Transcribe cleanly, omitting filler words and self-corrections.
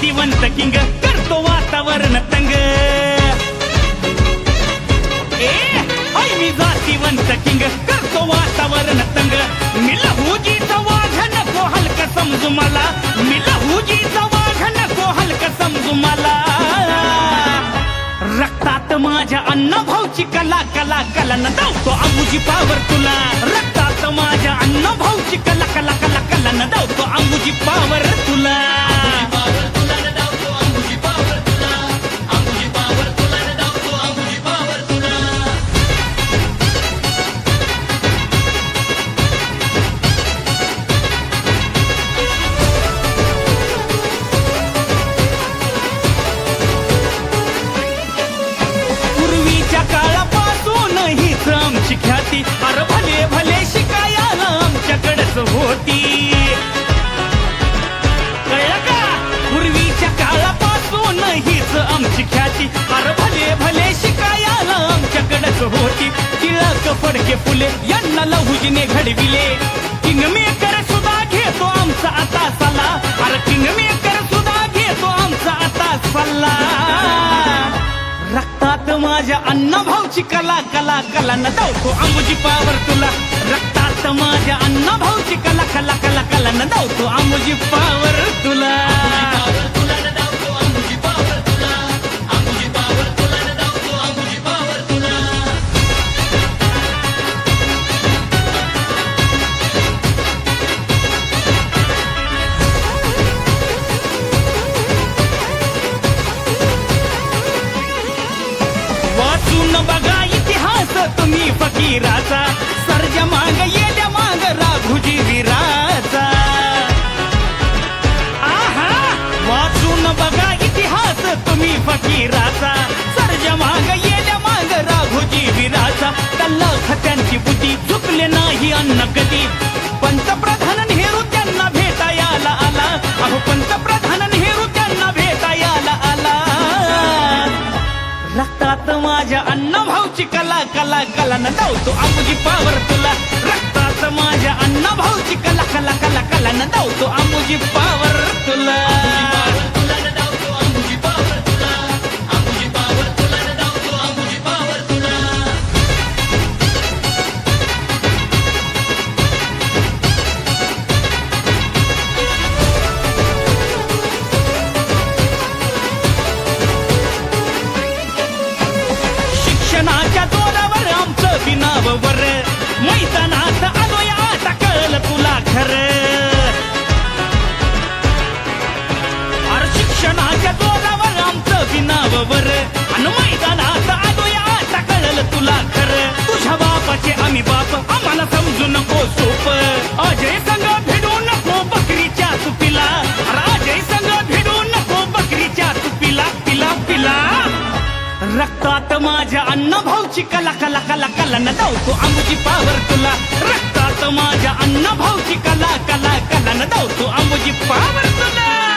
जातीवंत king करतो वातावरण तंग मी जातीवंत किंग करतो वातावरण तंग मी लहुजीचा वाघ नको हलका समजू मला मी लहुजीचा वाघ नको हलका समजू मला रक्तात माझ्या अण्णाभाऊची कला कला कला न धावतो अंबुजी पावर तुला रक्तात माझ्या अण्णाभाऊची कला कला कला कला न धावतो अंबुजी पावर तुला आमची ख्याती अरे भले भले शिकायला आमच्याकडेच होती कळलं का पूर्वीच्या काळापासून हीच आमची ख्याती अरे भले भले शिकायला आमच्याकडेच होती टिळक फडके फुले यांना लहुजीने घडविले किंगमेकर सुद्धा घेतो आमचा आता सल्ला अरे किंगमेकर सुद्धा घेतो आमचा आता सल्ला रक्तात माझ्या अण्णाभाऊची कला कला कला न धावतो अंबुजी पावर तुला रक्तात माझ्या अण्णाभाऊची कला कला कला कला न धावतो अंबुजी पावर तुला बघा इतिहास तुम्ही फकीराचा सर्जा माग येल्या माग राघुजी वीराचा आहा वाचून बघा इतिहास तुम्ही फकीराचा सर्जा माग येल्या माग राघुजी वीराचा तल्लख त्यांची बुद्धी चुकले नाही अन्न कधी पंतप्रधान नेहरू त्यांना भेटायला आला अहो पंतप्रधान नेहरू त्यांना भेटायला आला रक्तात माझ्या अण्णाभाऊची कला कला कला न धावतो अंबुजी पावर तुला रक्तात माझ्या अण्णाभाऊची कला कला कला कला न धावतो अंबुजी पावर तुला शिक्षणाच्या जोरावर आमचं बिनावर मैदानात आलोय आता कळलं तुला खरं अरे शिक्षणाच्या जोरावर आमचं बिनावर आणि मैदानात आलोय आता कळलं तुला खरं तुझ्या बापाचे आम्ही बाप आम्हाला समजू नको सोप अजय संग भिडू नको बकरीच्या तुपीला अजय संग भिडू नको बकरीच्या तुपीला पिला पिला रक्तात माझ्या अण्णाभाऊची कला कला कला कला न धावतो अंबुजी पावर तुला रक्तात माझ्या अण्णाभाऊची कला कला कला न धावतो अंबुजी पावर तुला